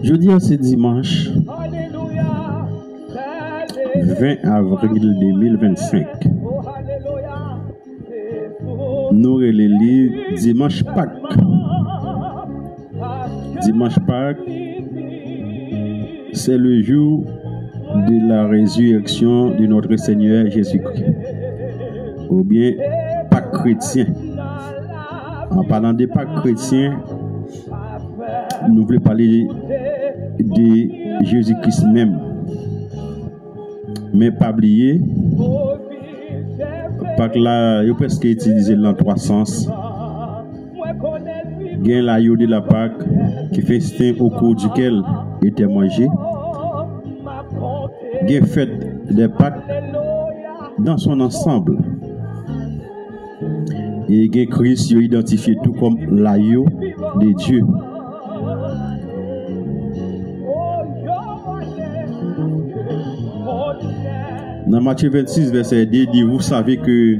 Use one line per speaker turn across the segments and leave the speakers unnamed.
Jeudi, c'est dimanche 20 avril 2025. Nous relayons dimanche Pâques. Dimanche Pâques, c'est le jour de la résurrection de notre Seigneur Jésus-Christ. Ou bien Pâques chrétien. En parlant de Pâques chrétien, nous voulons parler de Jésus-Christ même. Mais pas oublier, Pâques là, il peut presque utiliser dans trois sens. Il y a la de la Pâques qui festin au cours duquel était mangé. Il y a fête des Pâques dans son ensemble. Et il y a Christ identifié tout comme l'agneau de Dieu. Dans Matthieu 26, verset 2, dit, vous savez que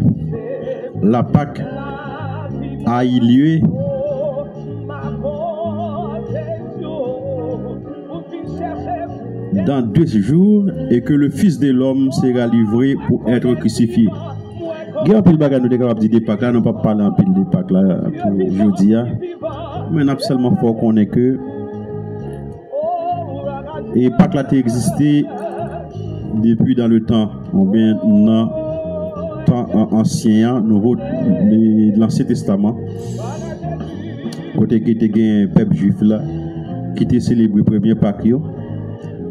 la Pâque a eu lieu dans 2 jours et que le Fils de l'homme sera livré pour être crucifié. Il y a un peu de bagages nous capables de dire Pâques là, nous ne pouvons pas parler un peu de Pâques là pour aujourd'hui. Mais nous seulement faut qu'on ait que et Pâques là a existé depuis dans le temps, ou bien dans le temps ancien, de l'Ancien Testament, côté qui était un peuple juif là, qui était célébré le premier Pâques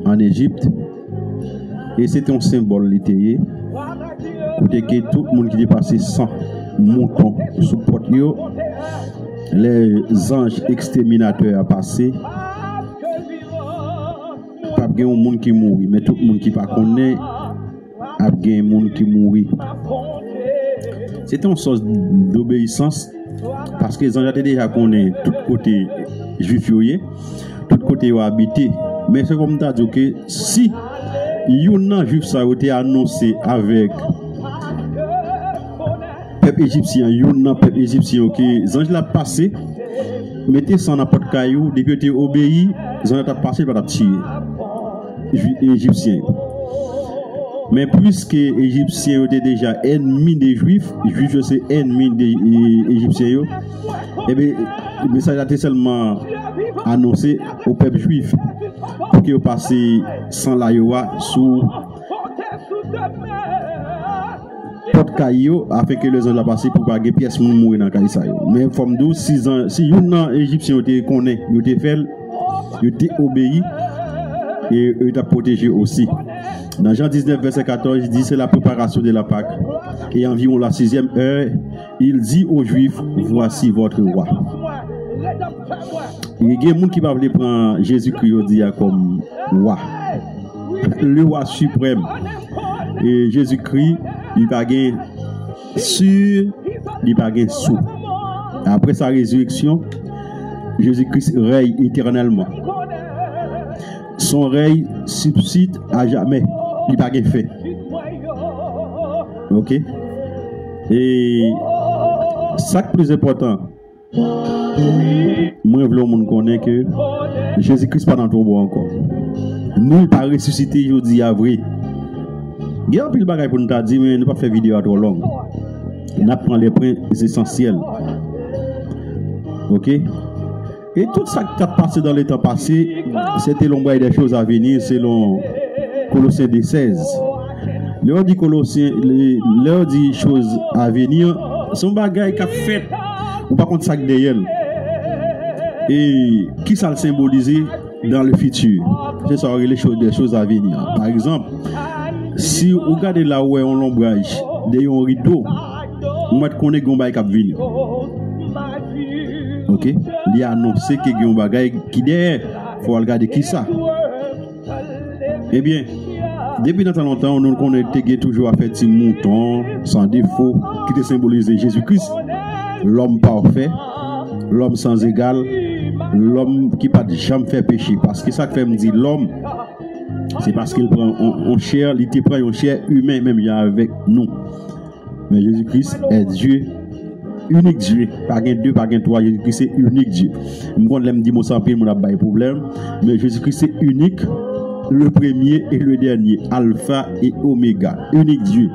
en Égypte, et c'était un symbole littéraire, côté que tout le monde qui était passé sans mouton sous porte, les anges exterminateurs a passé. Il y a un monde qui mourit, mais tout le monde qui ne connaît pas, il y a un monde qui mourit. C'est une sorte d'obéissance parce que les gens étaient déjà connus tout côté juif, tout côté habité. Mais c'est comme ça que si un juif ça a été annoncé avec le peuple égyptien, un peuple égyptien, les anges l'ont passé, mettez ça dans n'importe caillou, depuis que tu obéis, les anges l'ont passé par la tirer. Égyptiens. Mais puisque les Égyptiens étaient déjà ennemis des Juifs, les Juifs c'est ennemis des Égyptiens, et bien le message a été seulement annoncé au peuple juif pour qu'ils passent sans la Yoa sous porte caillou afin que les gens la passent pour pas que pièces mourir dans caillou ça. Mais comme 12 ans, si un Égyptien était connaît, il était fait, il était obéi. Et il t'a protégé aussi. Dans Jean 19, verset 14, il dit c'est la préparation de la Pâque. Et environ la 6e heure, il dit aux Juifs, voici votre roi. Il y a des gens qui peuvent prendre Jésus-Christ comme roi. Le roi suprême. Et Jésus-Christ, il va gagner sur, il va gagner sous. Après sa résurrection, Jésus-Christ règne éternellement. Son règne subsiste à jamais. Il n'a pas fait. Ok? Et ça qui est plus important, moi je veux que le monde connaisse que Jésus-Christ n'est pas dans ton bois encore. Nous ne pas ressuscité aujourd'hui à vrai. Il y a un peu de bagaille pour nous dire, mais nous ne pas faire vidéo à trop longue. On apprend les points essentiels. Ok? Et tout ça qui a passé dans les temps passés, c'était l'ombre des choses à venir selon Colossiens 16. L'heure dit Colossiens, l'heure dit choses à venir, son bagage qui a fait, ou pas contre ça derrière. Et qui ça le symboliser dans le futur? C'est ça, les choses à venir. Par exemple, si vous regardez là où est un ombrage, derrière un rideau, vous mettez qu'on est un bagage qui a venir. Ok, il a annoncé qu'il y a un bagage qui derrière, il faut regarder qui ça. Eh bien, depuis longtemps, nous connaissons toujours à faire des moutons sans défaut qui te symbolise Jésus-Christ, l'homme parfait, l'homme sans égal, l'homme qui n'a jamais fait péché. Parce que ça fait me dire l'homme, c'est parce qu'il prend en chair, il prend en chair humain même avec nous. Mais Jésus-Christ est Dieu unique Dieu. Pas gain deux, pas gain trois. Jésus-Christ c'est unique Dieu. Moi, je dis mon sans pile, mon a pas de problème. Mais Jésus-Christ c'est unique, le premier et le dernier, Alpha et Oméga, unique Dieu.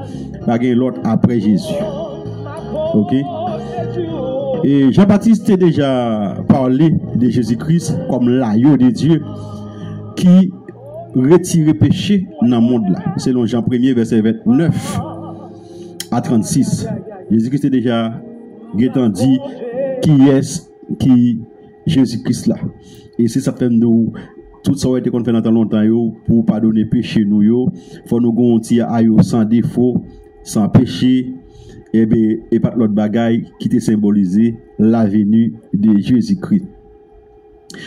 Pas gain l'autre après Jésus. Ok? Et Jean-Baptiste a déjà parlé de Jésus-Christ comme l'agneau de Dieu qui retire péché dans le monde là. Selon Jean 1er, verset 29 à 36. Jésus-Christ a déjà dit qui est qui Jésus-Christ là. Et c'est ça fait nous tout ça a été qu'on fait dans longtemps pour pardonner péché nous yo. Faut nous gontir ayo sans défaut, sans péché. Et bien, et pas l'autre bagaille qui te symbolisé la venue de Jésus-Christ.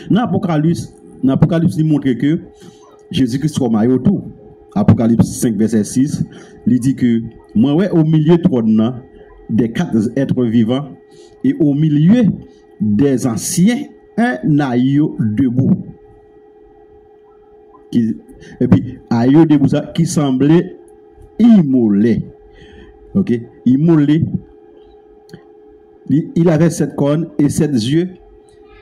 Dans l'Apocalypse, il montre que Jésus-Christ comme tout. Apocalypse 5, verset 6, il dit que moi, ouais, au milieu de trône des quatre êtres vivants et au milieu des anciens, un aïe debout. Et puis, aïe debout, ça, qui semblait immolé. Ok, immolé. Il avait 7 cornes et 7 yeux,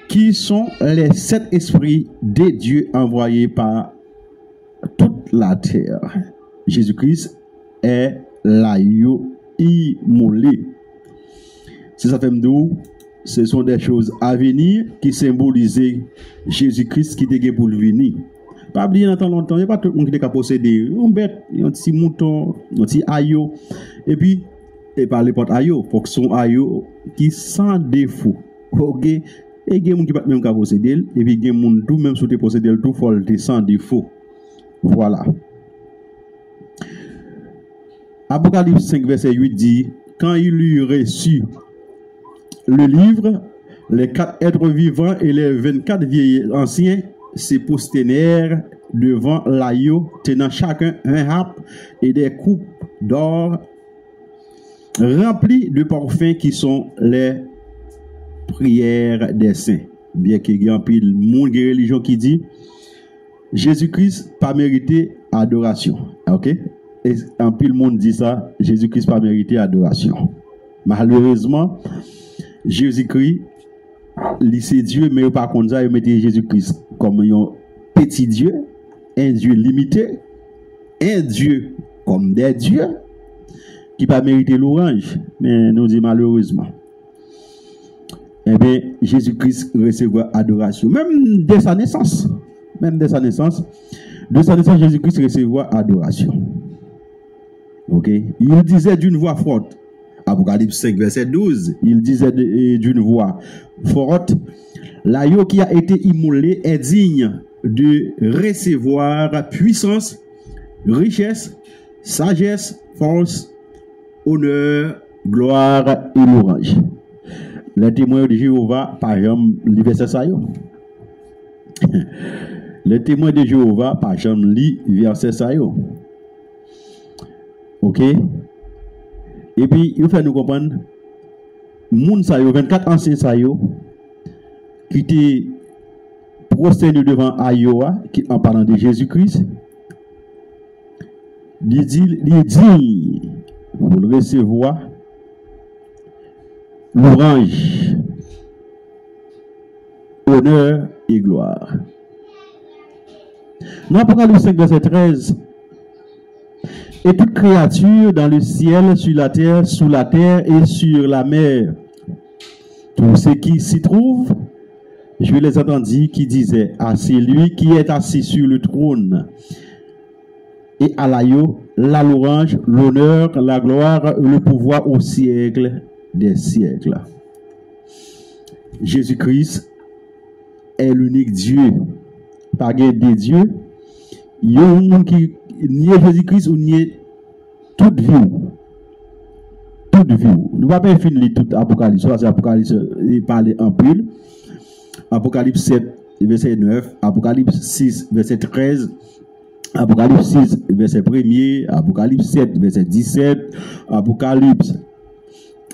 qui sont les 7 esprits de Dieu envoyés par toute la terre. Jésus-Christ est l'agneau immolé. C'est ça fait d'où ce sont des choses à venir qui symbolisent Jésus-Christ qui était pour venir. Pas oublier dans longtemps, il n'y a pas tout le monde qui est posséder un bête, un petit mouton, un petit aïeau. Et puis, et par les portes aïeau, faut que son aïeau qui sans défaut. Ok? Et il y a des gens qui ne peuvent même pas posséder. Et puis, il y a des gens tout même sous te posséder, tout faut le sans défaut. Voilà. Apocalypse 5, verset 8 dit, quand il eut reçu le livre, les 4 êtres vivants et les 24 vieilles anciens se prosternèrent devant l'agneau, tenant chacun un harpe et des coupes d'or remplies de parfums qui sont les prières des saints. Bien qu'il y ait un pile monde de religion qui dit Jésus-Christ pas mérité adoration. Ok? Et un pile monde dit ça, Jésus-Christ pas mérité adoration. Malheureusement, Jésus-Christ c'est Dieu, mais par contre, ça, il mettait Jésus-Christ comme un petit Dieu, un Dieu limité, un Dieu comme des dieux, qui n'a pas mérité l'orange, mais nous dit malheureusement. Eh bien, Jésus-Christ recevra adoration, même dès sa naissance. Jésus-Christ recevra adoration. Ok? Il disait d'une voix forte, Apocalypse 5, verset 12, il disait d'une voix forte, l'agneau qui a été immolé est digne de recevoir puissance, richesse, sagesse, force, honneur, gloire et louange. Les témoins de Jéhovah, par exemple, le verset ça. Les témoins de Jéhovah, par exemple, le verset ça. Ok? Et puis, il faut nous comprendre, moun sa yo, 24 anciens sa yo, qui étaient prosternés devant Ayoa, qui en parlant de Jésus-Christ, il dit, pour le recevoir, l'orange, honneur et gloire. Dans Apocalypse 5, verset 13, et toute créature dans le ciel, sur la terre, sous la terre et sur la mer, tous ceux qui s'y trouvent, je les entendis qui disaient à celui qui est assis sur le trône et à l'agneau, la louange, l'honneur, la gloire, le pouvoir au siècle des siècles. Jésus-Christ est l'unique Dieu. Pas de Dieu. Il y a un monde qui ni Jésus-Christ ou ni toute vie. Toute vie. Nous ne pouvons pas finir tout Apocalypse. C'est Apocalypse, il parle en pile. Apocalypse 7, verset 9. Apocalypse 6, verset 13. Apocalypse 6, verset 1er. Apocalypse 7, verset 17. Apocalypse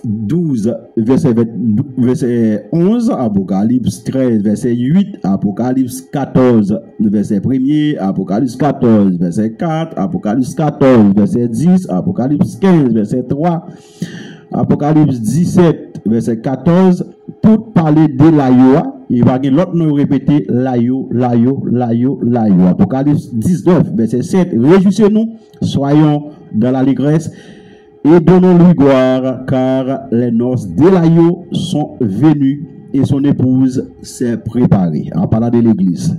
12, verset 11, Apocalypse 13, verset 8, Apocalypse 14, verset 1er, Apocalypse 14, verset 4, Apocalypse 14, verset 10, Apocalypse 15, verset 3, Apocalypse 17, verset 14, tout parler de l'ayo, il va y l'autre nous répéter l'ayo. Apocalypse 19, verset 7, réjouissez-nous, soyons dans l'allégresse et donnons-lui gloire, car les noces de l'ayo sont venues et son épouse s'est préparée. En parlant de l'église.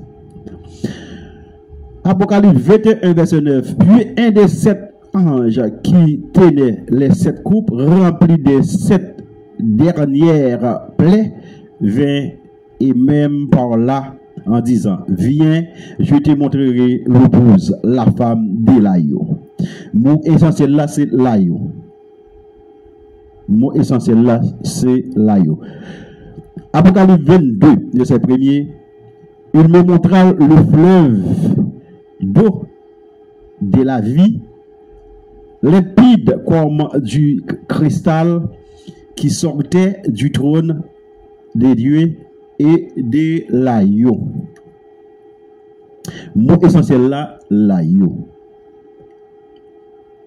Apocalypse 21, verset 9, puis un des 7 anges qui tenait les 7 coupes remplies des 7 dernières plaies vint et même par là en disant, viens, je te montrerai l'épouse, la femme de l'ayo. Mot essentiel là, c'est l'ayo. Mot essentiel là, c'est l'ayo. Apocalypse 22, verset 1er, il me montra le fleuve d'eau de la vie, limpide comme du cristal qui sortait du trône de Dieu et de l'ayo. Mot essentiel là, l'ayo.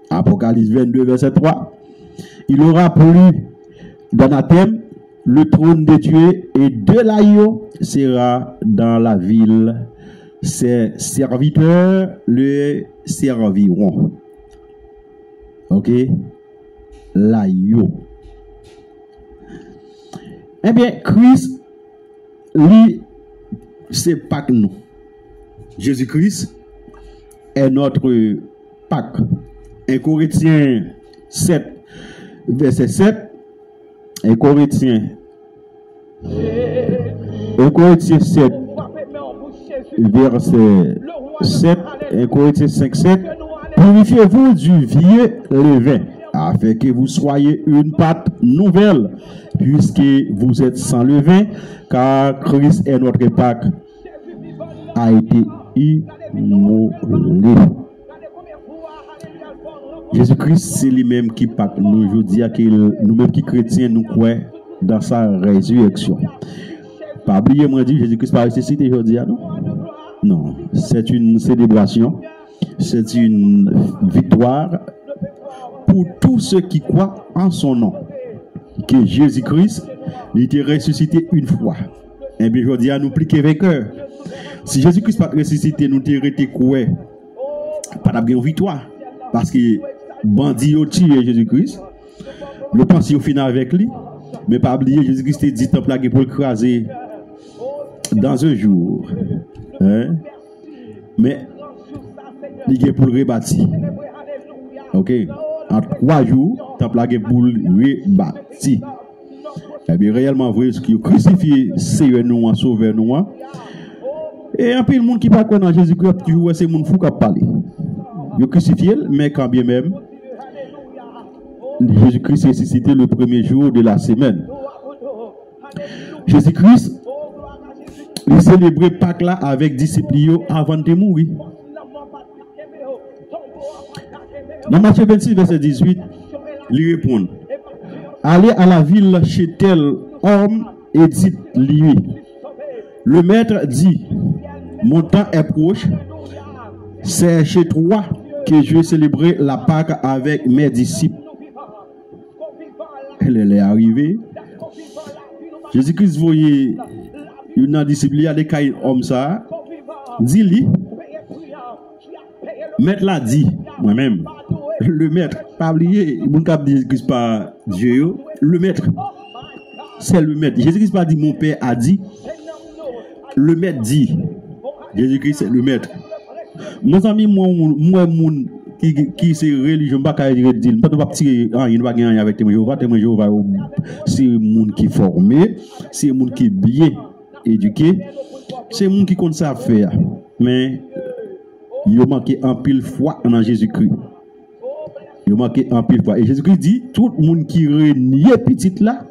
Apocalypse 22, verset 3. Il aura plus d'anathème, le trône de Dieu et de l'ayo sera dans la ville. Ses serviteurs le serviront. Ok? L'ayo. Eh bien, Christ, lui, c'est Pâques nous. Jésus-Christ est notre Pâques. 1 Corinthiens 7, verset 7. 1 Corinthiens 7, verset 7. 1 Corinthiens 5, 7. Purifiez-vous du vieux levain, afin que vous soyez une pâte nouvelle, puisque vous êtes sans levain, car Christ est notre Pâques, a été immolé. Jésus-Christ, c'est lui-même qui Pâques nous. Je dis que nous-mêmes qui chrétiens, nous croyons dans sa résurrection. Pas oublier, moi, dit Jésus-Christ pas ressuscité aujourd'hui, non? Non, c'est une célébration. C'est une victoire pour tous ceux qui croient en son nom. Que Jésus-Christ, il était ressuscité une fois. Et bien, je dis à nous pliquer vainqueur. Si Jésus-Christ pas ressuscité, nous t'aurait quoi? Pas de victoire. Parce que bandit ont tué Jésus-Christ. Le pensé au final avec lui. Mais pas oublier, Jésus-Christ a dit temple pour le craser dans un jour. Hein? Mais il est pour le rebâtir. Ok? En 3 jours, temple pour le rebâtir. Eh bien, réellement, vous voyez ce qui est crucifié, c'est nous, sauver nous. Et un peu le monde qui parle dans Jésus-Christ, toujours c'est le monde fou qui parle. Il est crucifié, mais quand bien même, Jésus-Christ est ressuscité le premier jour de la semaine. Jésus-Christ, il célébrait Pâques là avec disciples avant de mourir. Dans Matthieu 26, verset 18, il répond, allez à la ville chez tel homme et dites-lui, le maître dit, mon temps est proche, c'est chez toi que je vais célébrer la Pâque avec mes disciples. Elle est arrivée. Jésus-Christ voyait une disciple, il y a des cas hommes ça. Dis-lui, maître l'a dit, moi-même. Le maître, pas oublier, il ne dit pas Dieu, le maître, c'est le maître. Jésus-Christ pas dit mon père a dit, le maître dit. Jésus-Christ c'est le maître. Mes amis, moi, qui c'est religieux, pas qu'à dire, pas tirer, il ne va pas avec Jéhovah, c'est le monde qui est formé, c'est le monde qui est bien éduqué, c'est le monde qui compte ça faire. Mais il a manqué un pile foi en Jésus-Christ. Il a manqué un pile foi. Et Jésus-Christ dit, tout le monde qui renie petit là,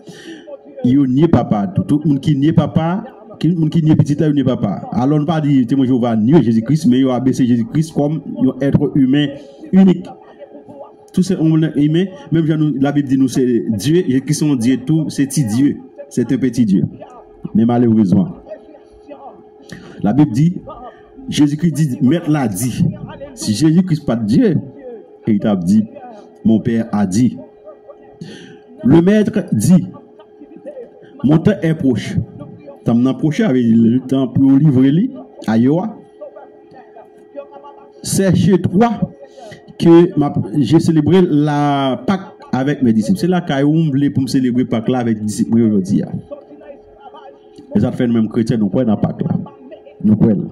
il nie papa. Tout le monde qui nie papa, tout le monde qui nie petit là, il nie papa. Alors on ne va pas dire, moi je vais nier Jésus-Christ, mais il a abaissé Jésus-Christ comme un être humain unique. Tout ce monde humain, même la Bible dit nous c'est Dieu, et qui sont Dieu tout, c'est Dieu. C'est un petit Dieu. Mais malheureusement, la Bible dit, Jésus-Christ dit, maître l'a dit. Si Jésus-Christ pas Dieu, et il t'a dit, mon père a dit. Le maître dit, mon temps est proche. T'as approché avec le temps pour livrer lui, à Yoa. C'est chez toi que j'ai célébré la Pâque avec mes disciples. C'est là que je voulais pour me célébrer Pâque là avec mes disciples aujourd'hui. Et ça fait le même chrétien, nous croyons dans Pâque là. Nous croyons.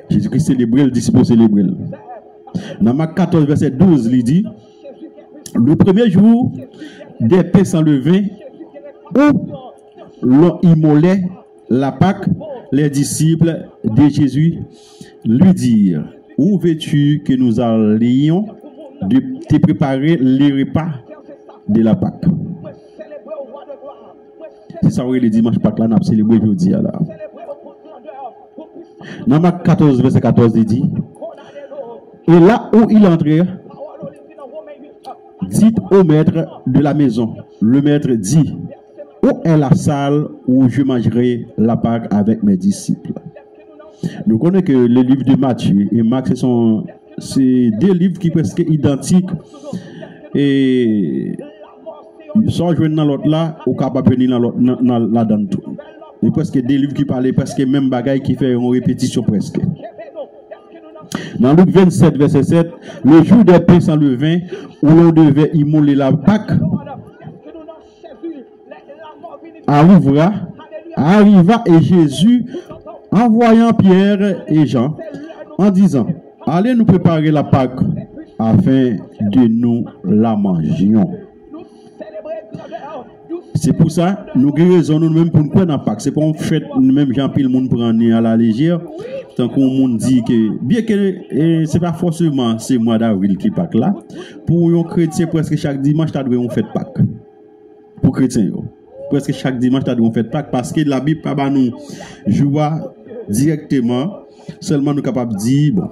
Jésus-Christ célébrait, le disciple célébrait. Dans Marc 14, verset 12, il dit, le premier jour des pains sans levain, où l'on immolait la Pâque, les disciples de Jésus lui dirent, où veux-tu que nous allions de te préparer les repas de la Pâque? C'est ça, oui, le dimanche Pâque là, nous avons célébré aujourd'hui. Dans Marc 14, verset 14, il dit, et là où il entrait, dites au maître de la maison. Le maître dit, où est la salle où je mangerai la Pâque avec mes disciples? Nous connaissons que le livre de Matthieu et Marc, c'est deux livres qui sont presque identiques. Et sans jouer dans l'autre là, ou capable de venir dans l'autre là-dedans tout. Et presque des livres qui parlent presque même bagaille qui fait une répétition presque. Dans Luc 27, verset 7, le jour des pains sans levain, où l'on devait immoler la Pâque, arriva et Jésus, en voyant Pierre et Jean, en disant, allez nous préparer la Pâque, afin de nous la mangions. C'est pour ça, nous guérissons nous-mêmes pour nous prendre la Pâque. C'est pas en fait, nous-mêmes, Jean-Pierre, le monde prend à la légère. Tant qu'on monde dit que, bien que c'est pas forcément c'est mois d'avril qui Pâque là, pour un chrétien, presque chaque dimanche, tu dois faire Pâque. Pour chrétien, presque chaque dimanche, tu dois faire Pâque parce que la Bible pas nous jouer directement, seulement nous capables de dire, bon,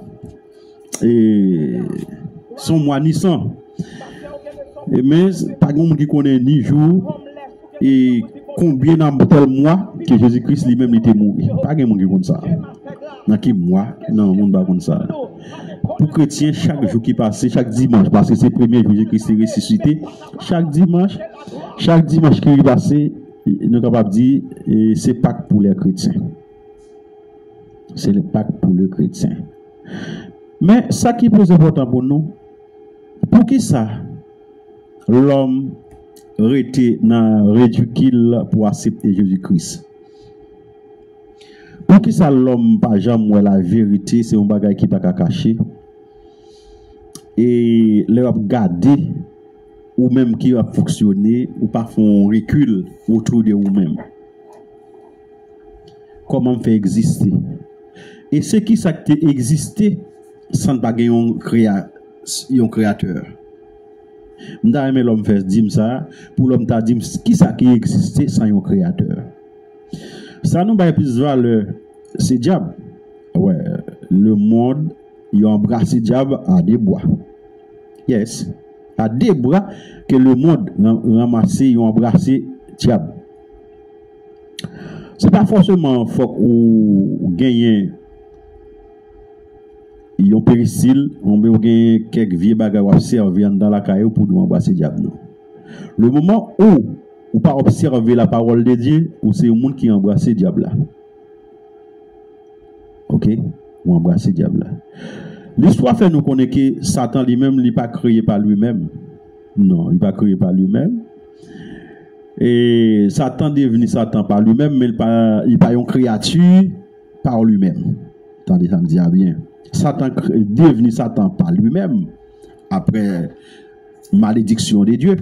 et son mois ni sang. Mais pas de monde qui connaît ni jour et combien dans tel mois que Jésus-Christ lui-même était mort. Pas de monde qui connaît ça. Dans quel mois? Non, monde pas connaît ça. Pour chrétien, chaque jour qui passe, chaque dimanche, parce que c'est le premier jour Jésus-Christ est ressuscité, chaque dimanche qui est passé, nous sommes capables de dire c'est Pâques pour les chrétiens. C'est le Pâques pour les chrétiens. Mais ça qui est plus important pour nous, pour qui ça? L'homme était dans ridicule pour accepter Jésus-Christ. Pour qui ça l'homme pas jamais la vérité, c'est un bagage qui pas caché. Et leur garder ou même qui va fonctionner ou pas font recul autour de vous-même. Comment faire exister? Et ce qui ça qui exister sans pas un créateur. M'ta aimé l'homme fait dire ça pour l'homme t'a dit qui ça qui existait sans un créateur. Ça nous va plus valeur c'est diable. Ouais, le monde il embrasse diable à des bois. Yes, à des bras que le monde ramassé ils ont embrassé diable. C'est pas forcément faut ou gagner ils ont péricile, on peut gagner quelques vieux bagages observer dans la caillou pour nous embrasser diable non. Le moment où ou pas observer la parole de Dieu ou c'est un monde qui embrasse diable là. OK, ou embrasser diable là. L'histoire fait nous connaître que Satan lui-même il pas créé par lui-même. Non, il pas créé par lui-même. Et Satan devenu Satan par lui-même mais il pas une créature par lui-même. Attendez, ça me dit bien. Satan devenu Satan par lui-même après malédiction de Dieu.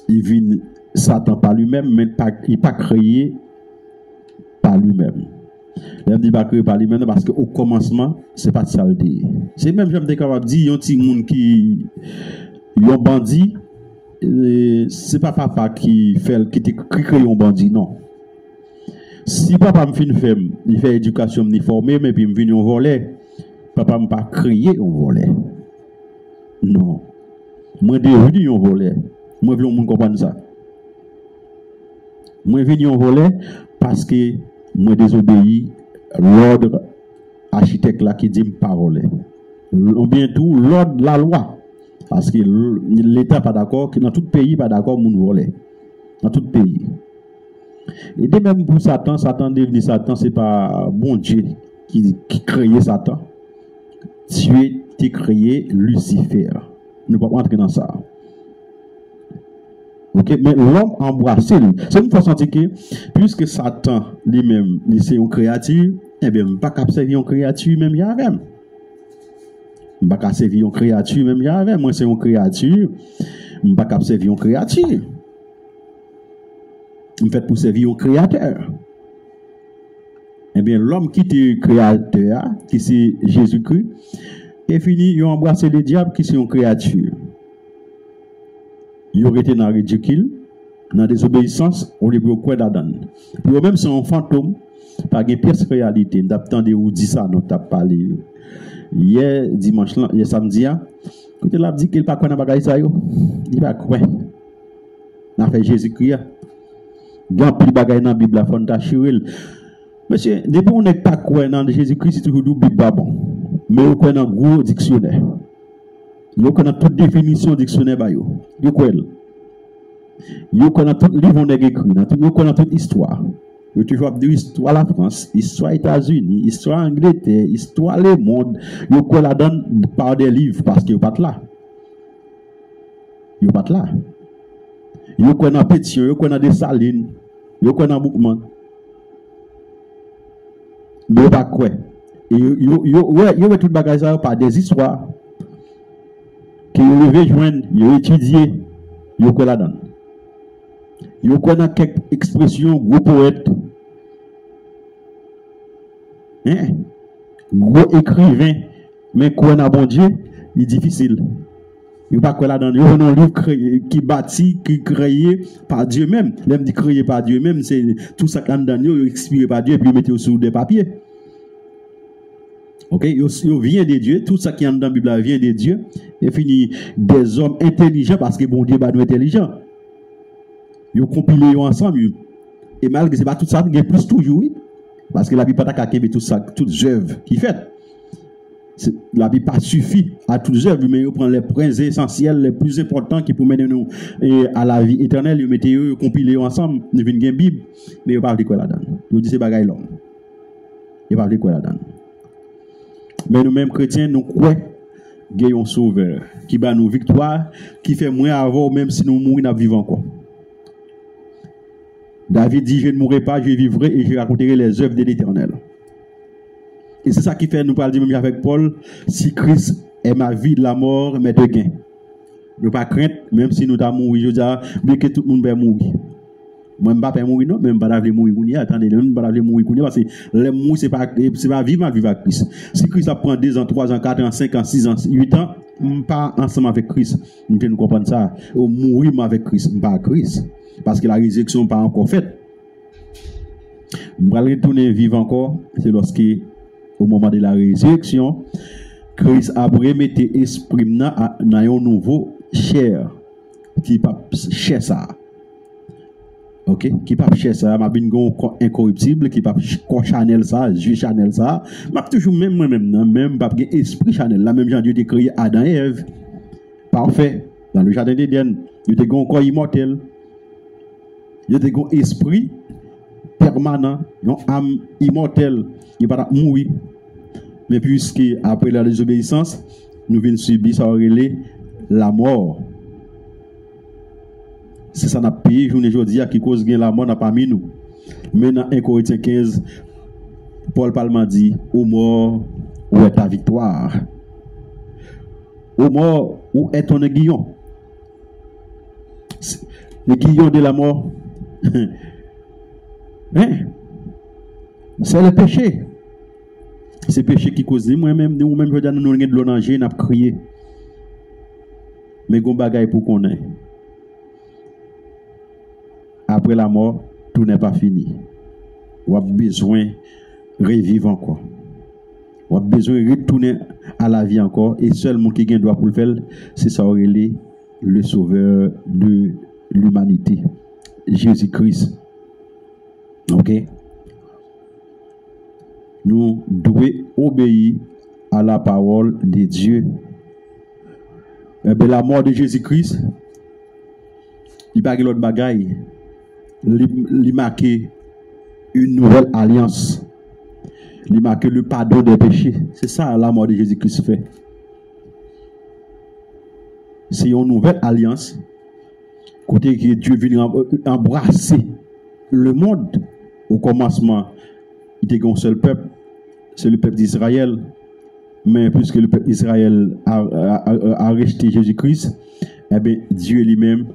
Il vient Satan par lui-même, mais il n'est pas créé par lui-même. Il n'est pas créé par lui-même parce qu'au commencement, ce n'est pas de saleté. C'est même, j'aime capable de dire, il y a un petit monde qui est un bandit, ce n'est pas papa qui crée un bandit, non. Si papa me fait une femme, il fait éducation, il formé, mais puis il me vient un volet, papa ne pas créer un volet. Non. Moi, devenu un volet. Moi, je veux comprendre ça. Moi, je viens un volet parce que moi, désobéis l'ordre architecte là qui dit parole. Ou bien tout, l'ordre, la loi. Parce que l'État pas d'accord, que dans tout pays pas d'accord, moun volé. Dans tout pays. Et de même pour Satan, Satan devenu Satan, c'est pas bon Dieu qui créé Satan. Dieu qui créé Lucifer. Nous ne pouvons pas entrer dans ça. Ok, mais l'homme embrassé, c'est une fois senti que, puisque Satan lui-même, c'est une créature, eh bien, pas qu'à servir une créature même il y avait. Pas qu'à servir une créature même il y avait. Moi, c'est une créature, pas qu'à servir une créature. En fait, pour servir un créateur. Eh bien, l'homme qui est créateur, qui c'est Jésus-Christ, est fini, il a embrassé le diable qui c'est une créature. Il aurait été dans le ridicule, dans la désobéissance, on les quoi d'Adam. Puis même c'est un fantôme, pas de pièce réalité. D'attendre où dit ça, nous t'as parlé. Hier, dimanche, hier samedi, quand il a dit qu'il n'a pas quoi dans le bagage, il va quoi. On a fait Jésus-Christ. Il y a plus de bagaille dans la Bible, il faut t'assurer. Monsieur, depuis on n'est pas quoi dans Jésus-Christ, c'est toujours Bible bon. Mais on connaît un gros dictionnaire. On connaît toute définition dictionnaire. On connaît tout livre on écrit. On connaît toute histoire. On toujours dire histoire la France, histoire États-Unis, histoire Angleterre, histoire le monde. On connaît la donne par des livres parce que vous pas là. Vous pas là. Vous connaissez Pétion, vous connaissez des Salines, vous connaissez Boukman. Mais vous pas quoi. Et vous avez tout le bagage par des histoires que vous devez joindre, vous étudier, vous connaissez la donne. Vous connaissez quelques expressions, gros poètes, gros écrivains, mais quoi n'a bon Dieu, il est difficile. Il n'y a pas quoi là-dedans. Il y a un livre qui bâti, qui créé par Dieu même. L'homme dit créé par Dieu même, c'est tout ça qui est dedans, il est expiré par Dieu et puis il met sur des papiers. Ok? Il vient de Dieu, tout ça qui est dans la Bible vient de Dieu. Et fini des hommes intelligents parce que bon Dieu est nous intelligent. Ils ont compilé ensemble. Et malgré c'est pas tout ça, il y a plus toujours, oui. Parce que la Bible pas qu'à tout ça, toutes les œuvres qui fait. La Bible pas suffit à toutes les œuvres, mais il prend les points essentiels, les plus importants qui pour mener nous à la vie éternelle. Ils mettent eux compilés ensemble, ils viennent une Bible, mais ils ne parlent pas de quoi là-dedans. Ils disent c'est bagaille l'homme. Ils ne parlent pas de quoi là-dedans. Mais nous-mêmes chrétiens, nous croyons qu'il y a un sauveur qui bat nos victoires, qui fait moins avant, même si nous mourons, nous vivons encore. David dit, je ne mourrai pas, je vivrai et je raconterai les œuvres de l'Éternel. Et c'est ça qui fait, nous parlons même avec Paul, si Christ est ma vie de la mort, mais de gain. Ne pas craindre, même si nous avons mouru, je dis, bien que tout le monde va mourir. Moi, je ne vais pas mourir, non, mais je ne vais pas mourir. Attendez, je ne vais pas mourir, parce que le mourir, ce n'est pas vivre avec Christ. Si Christ prend 2 ans, 3 ans, 4 ans, 5 ans, 6 ans, 8 ans, je ne suis pas ensemble avec Christ. Nous devons comprendre ça. Mourir avec Christ, je ne suis pas avec Christ. Parce que la résurrection n'est pas encore faite. Je vais retourner vivre encore, c'est lorsque, au moment de la résurrection, Christ a remis l'esprit dans un nouveau chair, qui n'est pas cher ça. Ok? Qui n'est pas cher ça, ma bin incorruptible, qui n'est pas Chanel ça, Dieu Chanel ça. Ma toujours même pas esprit Chanel, la même genre Dieu a créé Adam et Ève. Parfait. Dans le jardin d'Éden, il y a un corps immortel. Il y a un esprit permanent, une âme immortelle, il ne va pas mourir. Mais puisque après la désobéissance, nous venons subir ça la mort. C'est ça n'a payé journée aujourd'hui qui cause la mort n'a pas mis nous. Mais dans 1 Corinthiens 15, Paul Palma dit, ô mort, où est ta victoire? Ô mort, où est ton aiguillon? L'aiguillon de la mort. Hein? C'est le péché. C'est le péché qui cause moi-même, nous-mêmes, je dis, nous avons de l'eau nager, nous avons crié. Mais nous avons pour qu'on ait. Après la mort, tout n'est pas fini. On a besoin de revivre encore. On a besoin de retourner à la vie encore. Et seul monde qui a droit pour le faire, c'est ça, le sauveur de l'humanité. Jésus-Christ. Ok? Nous devons obéir à la parole de Dieu. Eh bien, la mort de Jésus-Christ, il n'y a pas l'autre bagaille. Il marque une nouvelle alliance. Il marque le pardon des péchés. C'est ça la mort de Jésus-Christ fait. C'est une nouvelle alliance. Côté que Dieu vient embrasser le monde. Au commencement, il était un seul peuple. C'est le peuple d'Israël. Mais puisque le peuple d'Israël a rejeté Jésus-Christ, eh bien, Dieu lui-même,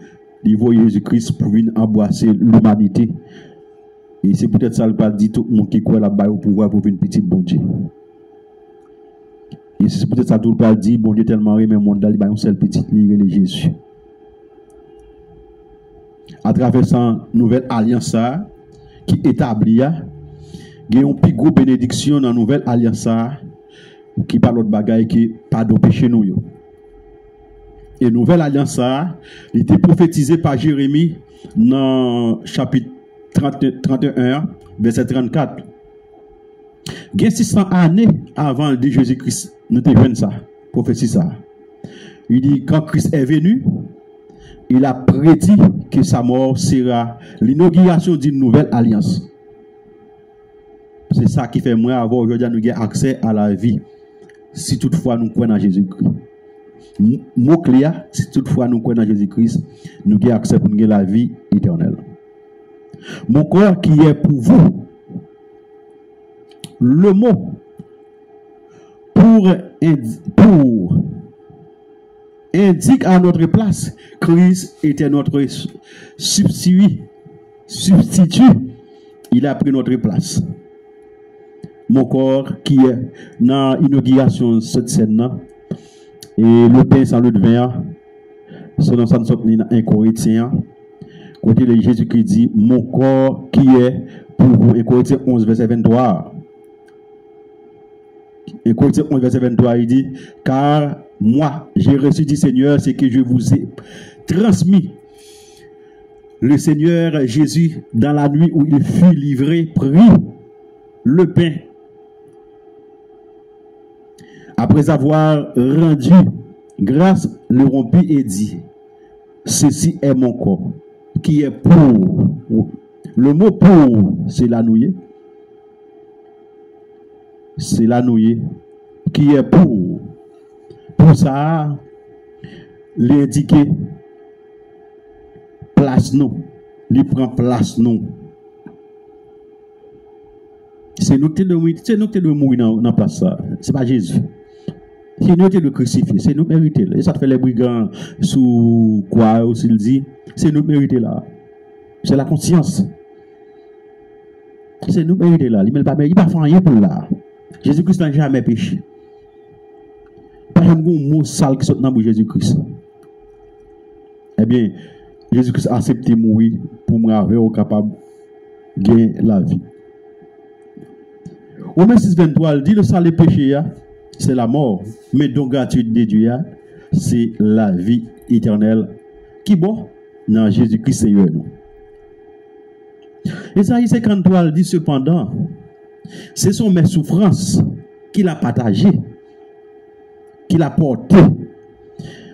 il voit Jésus-Christ pour venir embrasser l'humanité. Et c'est peut-être ça le pas dit tout le monde qui croit là-bas au pouvoir pour une petite bon Dieu. Et c'est peut-être ça tout le pas dit, bon Dieu tellement aimé le monde, il y a une seule petite ligne de Jésus. À travers cette nouvelle alliance qui établit, il y a une plus grosse bénédiction dans la nouvelle alliance qui parle de bagaille qui pardon péché nous. Et nouvelle alliance il était prophétisé par Jérémie dans chapitre 31 verset 34. Il y a 600 années avant de Jésus-Christ, nous avons ça, prophétie ça. Il dit quand Christ est venu, il a prédit que sa mort sera l'inauguration d'une nouvelle alliance. C'est ça qui fait moi avoir aujourd'hui nous avons accès à la vie. Si toutefois nous croyons en Jésus-Christ. Mot clair, si toutefois nous croyons en Jésus-Christ, nous avons accès pour la vie éternelle. Mon corps qui est pour vous, le mot pour indique à notre place, Christ était notre substitut. Il a pris notre place. Mon corps qui est dans l'inauguration de cette scène-là, et le pain sans le vin, selon ça nous sommes dans 1 Corinthiens, côté de Jésus-Christ dit, mon corps qui est pour vous, 1 Corinthiens 11, verset 23. 1 Corinthiens 11, verset 23, il dit, car moi, j'ai reçu du Seigneur ce que je vous ai transmis. Le Seigneur Jésus, dans la nuit où il fut livré, prit le pain. Après avoir rendu grâce, le rompit et dit, ceci est mon corps, qui est pour. Le mot pour, c'est la nouille. C'est la nouille qui est pour. Pour ça, l'indiquer place nous. Il prend place nous. C'est nous qui devons mourir dans la place ça. Ce n'est pas Jésus. C'est nous qui devons crucifier. C'est nous mériter. Et ça fait les brigands sous quoi aussi il dit. C'est nous mériter là. C'est la conscience. C'est nous mériter là. Il ne va pas faire rien pour là. Jésus-Christ n'a jamais péché. Pas un mot sale qui sort dans Jésus-Christ. Eh bien, Jésus-Christ a accepté de mourir pour me rendre capable de gagner la vie. Romains 6, 23, il dit le salaire péché, c'est la mort. Mais donc, gratuite de Dieu, c'est la vie éternelle. Qui bon? Dans Jésus-Christ, Seigneur nous. Isaïe 53 dit cependant, ce sont mes souffrances qu'il a partagées, qu'il a portées.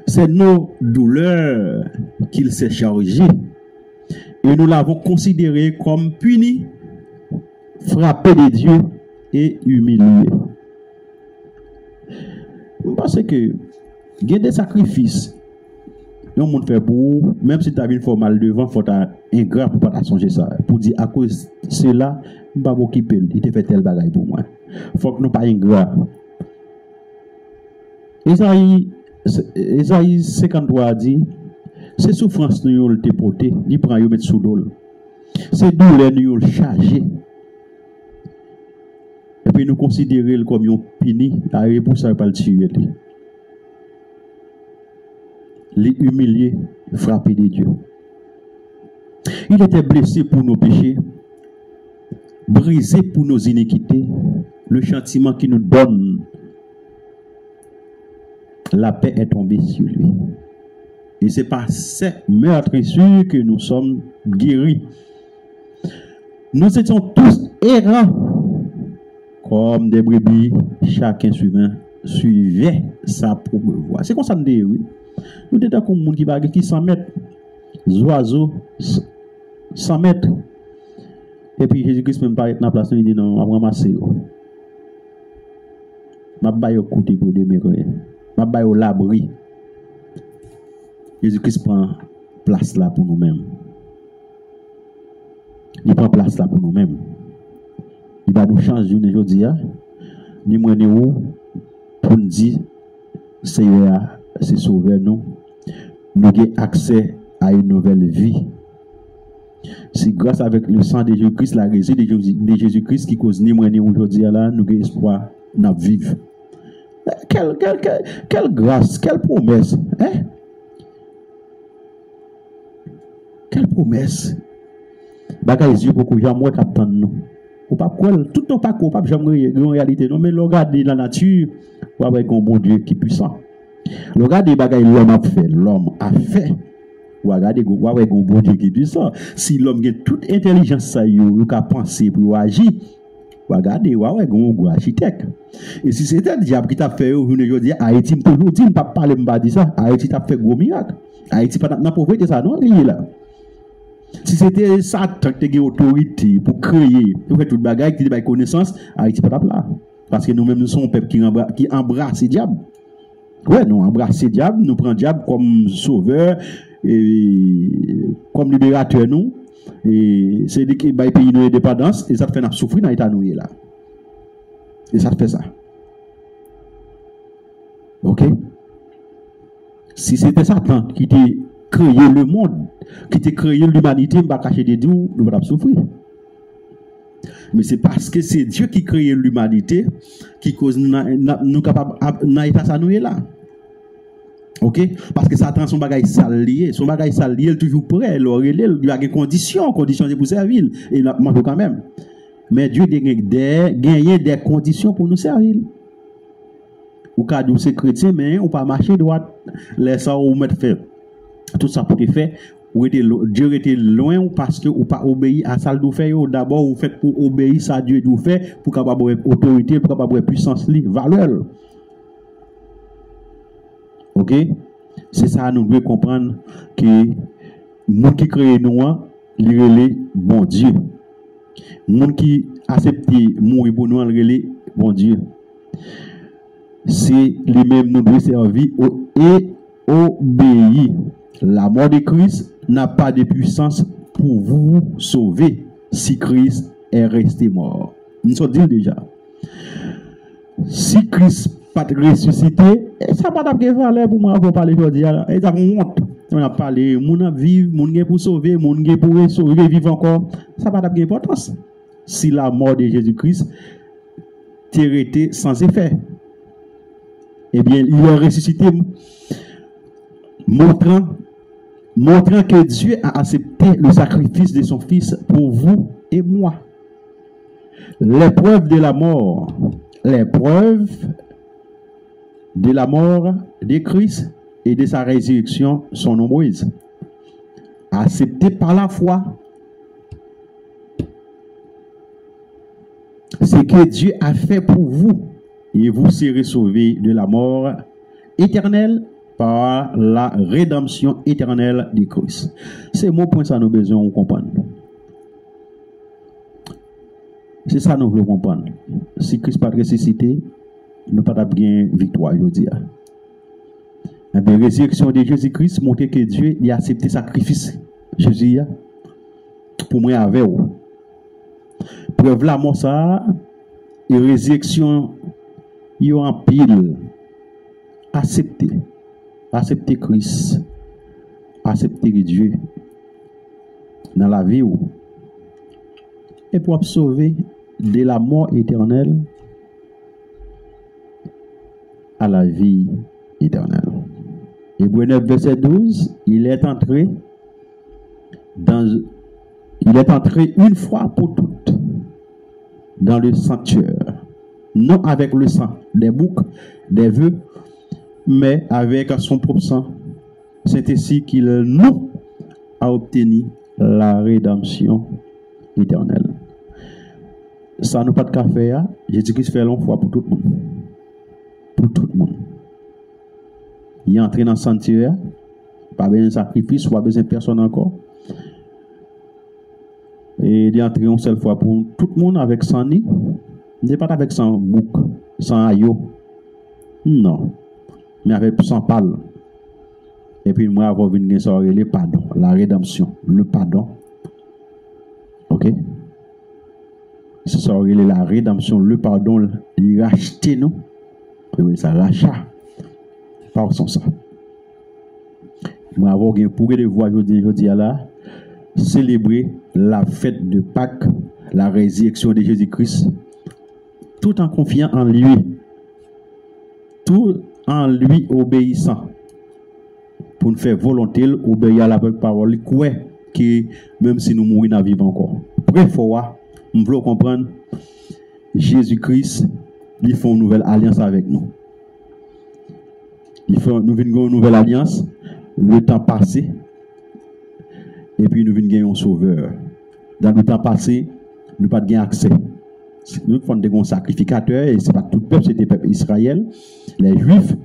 C'est nos douleurs qu'il s'est chargé. Et nous l'avons considéré comme puni, frappé de Dieu et humilié. Parce que il y a des sacrifices. Le monde fait pour, même si tu as une fois mal devant, il faut être ingrat pour ne pas songer ça. Pour dire à cause de cela, je ne vais pas m'occuper. Il te fait tel bagaille pour moi. Il faut que nous ne soyons pas ingrats. Isaïe 53 dit, ces souffrances nous ont été portées, nous prenons les mettre sous l'eau. Ces douleurs nous ont chargé. Et puis nous considérons comme un puni, pour ça, pas le tuer. Les humilier, frapper de Dieu. Il était blessé pour nos péchés, brisé pour nos iniquités, le châtiment qui nous donne la paix est tombée sur lui. Et c'est par cette meurtrissure que nous sommes guéris. Nous étions tous errants, comme des brebis, chacun suivait sa propre voie. C'est comme ça nous dit, oui. Nous sommes comme monde qui 100 mètres, oiseaux 100 mètres. Et puis Jésus-Christ même pas dans la place, il dit non, on va ramasser. Je vais au côté pour demeurer. Je vais au l'abri. Jésus-Christ prend place là pour nous-mêmes. Il prend place là pour nous-mêmes. Il va nous changer aujourd'hui. Ni moi ni où pour nous dire Seigneur, c'est sauver nous. Nous avons accès à une nouvelle vie. C'est grâce avec le sang de Jésus-Christ, la résine de Jésus-Christ qui cause ni moi ni aujourd'hui là, nous avons espoir de vivre. Quelle grâce, quelle promesse. Hein? Quelle promesse. Bagay Dieu pour que jamais captant nous. Ou pas quoi tout ton pas pas jamais en réalité non mais regarder la nature pour avoir un bon Dieu qui est puissant. Regardez bagay l'homme a fait. Ou regarder ou avoir un bon Dieu qui est puissant. Si l'homme a toute intelligence ça yo ka penser pour agir. Regardez ou avoir un gros architecte. Et si c'était le diable qui t'a fait aujourd'hui Haïti toujours dit pas parler me dire ça Haïti t'a fait gros miracle. Haïti pas dans pauvreté ça non il est là. Si c'était Satan qui a autorité pour créer, pour faire toute bagaille qui a connaissance, Haïti pas là. Parce que nous-mêmes nous sommes un peuple qui embrasse le diable. Ouais, nous embrassons le diable, nous prenons le diable comme sauveur, et comme libérateur nous. Et c'est lui qui va payer nos indépendances et ça fait nous souffrir dans l'état nous là. Et ça fait ça. OK? Si c'était Satan qui t'a créé le monde, qui t'a créé l'humanité, on va cacher des dieux, nous va souffrir. Mais c'est parce que c'est Dieu qui crée l'humanité qui cause nous capables dans l'état ça nous est là. OK? Parce que Satan son bagage salié, il est toujours prêt, il a des conditions c'est pour servir et il manque quand même. Mais Dieu a gagné des conditions pour nous servir. Ou cas où c'est chrétien mais on pas marcher droit, laisse ça ou mettre faire. Tout ça pour te faire Dieu était loin parce que ou pas obéir à ça de faire d'abord vous faites pour obéir à Dieu de faire pour capable autorité pour capable puissance valeur. OK? C'est ça nous devons comprendre que nous qui créons nous il relève bon Dieu. Nous qui accepter mourir pour nous relève bon Dieu. C'est lui-même nous devons servir et obéir. La mort de Christ n'a pas de puissance pour vous sauver si Christ est resté mort. Nous sommes dit déjà. Si Christ pas ressuscité, ça n'a pas de valeur pour moi pour parler aujourd'hui. Et ça honte. On a parlé, mon a vivre, mon est pour sauver, mon est pour sauver, vivre encore. Ça n'a pas d'importance. Si la mort de Jésus-Christ était sans effet, eh bien, il est ressuscité, montrant que Dieu a accepté le sacrifice de son Fils pour vous et moi. L'épreuve de la mort de Christ et de sa résurrection sont nombreuses. Acceptées par la foi. Ce que Dieu a fait pour vous et vous serez sauvés de la mort éternelle par la rédemption éternelle de Christ. C'est mon point, ça nous besoin de comprendre. C'est ça nous voulons comprendre. Si Christ pas ressuscité, nous pas bien victoire aujourd'hui. La résurrection de Jésus-Christ montre que Dieu a accepté le sacrifice Jésus pour moi avec vous. Preuve la mort ça et résurrection il en pile accepter Christ, accepter Dieu dans la vie et pour sauver de la mort éternelle à la vie éternelle. Hébreux 9 verset 12, il est entré une fois pour toutes dans le sanctuaire, non avec le sang des boucs, des vœux, mais avec son propre sang. C'est ainsi qu'il nous a obtenu la rédemption éternelle. Ça nous pas de café, Jésus-Christ fait long fois pour tout le monde. Pour tout le monde. Il est entré dans le sanctuaire, pas besoin de sacrifice, pas besoin de personne encore. Et il est entré une seule fois pour tout le monde avec son nid. Il n'est pas avec son bouc, sans ayo. Non. Mais avec son pâle. Et puis moi, avoir vu le pardon, la rédemption, le pardon. Ok? C'est ça, la rédemption, le pardon, il racheter nous. Oui, ça rachat. Par son ça. Moi, avoir pour de voir, je dis là, célébrer la fête de Pâques, la résurrection de Jésus-Christ, tout en confiant en lui, tout en lui obéissant, pour nous faire volonté, obéir à la parole, quoi que même si nous mourons, nous vivons encore. Bref, nous voulons comprendre, Jésus-Christ, il fait une nouvelle alliance avec nous. Nous venons une nouvelle alliance, le temps passé, et puis nous venons gagner un sauveur. Dans le temps passé, nous n'avons pas de accès. Nous avons un sacrificateur, et ce n'est pas tout le peuple, c'était le peuple Israël, les Juifs.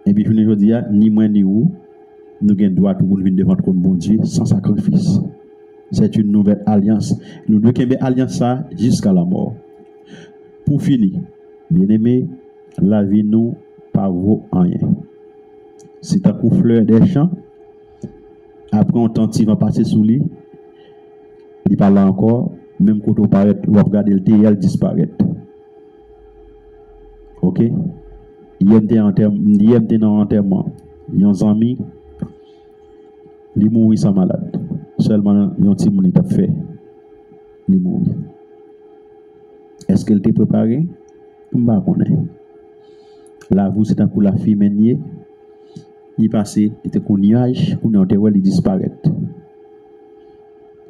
Et puis je ne dis ni moi ni vous, nous avons le droit pour nous venir devant le bon Dieu sans sacrifice. C'est une nouvelle alliance. Nous devons garder alliance ça jusqu'à la mort. Pour finir, bien aimé, la vie nous pas vaut rien. C'est un coup fleur des champs. Après on tente va passer sous lui. Il parle encore, même quand on paraît, on va regarder le TL disparaître. Ok? Il y a un enterrement. Il y a un ami, il mourit sans malade. Seulement, il y a un petit monde qui a fait. Il mourit. Est-ce qu'elle était préparée? Je ne sais pas. Là, vous, c'est un coup la fille meunier. Il passait, il était un nuage, on est enterré, il disparaît.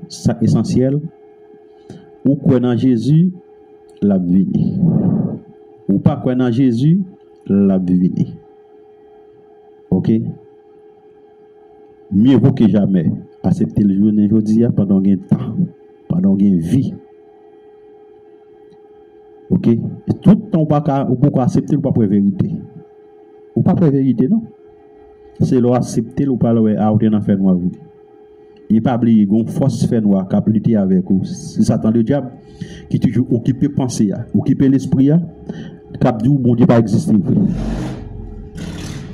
C'est essentiel. Ou quoi dans Jésus, la vie. Ou pas quoi dans Jésus, la vie. Ok? Mieux vaut que jamais accepter le jour d'aujourd'hui pendant un temps, pendant une vie. Ok? Et tout le temps, on peut accepter ou pas pour la vérité. Ou pas pour la vérité, non? C'est là accepter ou pas là, ou dans faire noir. Il pas oublier une force fait noir qui a lutter avec vous. C'est Satan le diable qui toujours occupé penser, occupé l'esprit, qui a dit bon Dieu pas exister.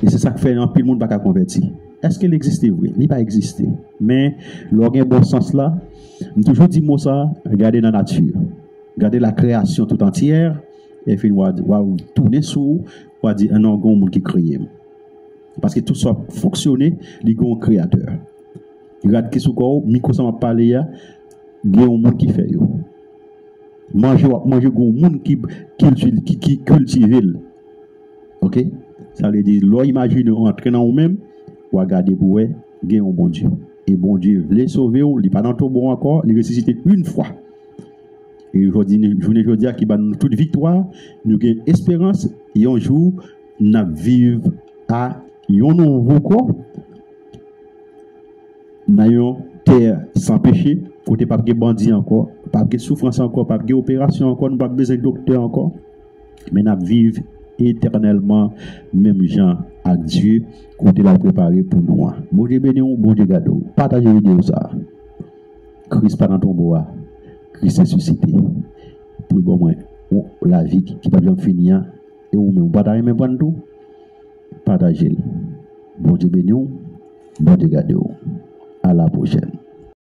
Et c'est ça qui fait un peu le monde pas convertir. Est-ce qu'il existe vrai? Il pas existé. Mais l'organe bon sens là, nous toujours dit moi ça, regardez la nature. Regardez la création tout entière et puis on va tourner sur on va dire un monde qui crée. Parce que tout ça fonctionne, il y a un créateur. Regarde qui sous quoi micro ça m'a parlé il y a un monde qui fait yo. Manger un monde qui cultive. OK? Ça veut dire l'on imagine entrer dans vous-même ou regarder pour ouais, il y a un bon Dieu. Et bon Dieu veut sauver ou il pas dans tout bon encore, il ressuscite une fois. Et aujourd'hui qui va nous toute victoire, nous avons espérance et un jour nous vivons à un nouveau corps. Dans une terre sans péché, côté pas de bandit encore, pas de souffrance encore, pas de opération encore, nous pas besoin de docteur encore. Mais nous vivons éternellement même gens à Dieu côté l'a préparé pour nous. Bon Dieu béni, bon Dieu garde. Partagez la vidéo ça. Christ pas dans ton bois. Christ est suscité. Pour le bon moins, la vie qui va bien finir et ou même partagez même prendre tout. Partagez. Bon Dieu béni, bon Dieu garde. À la prochaine.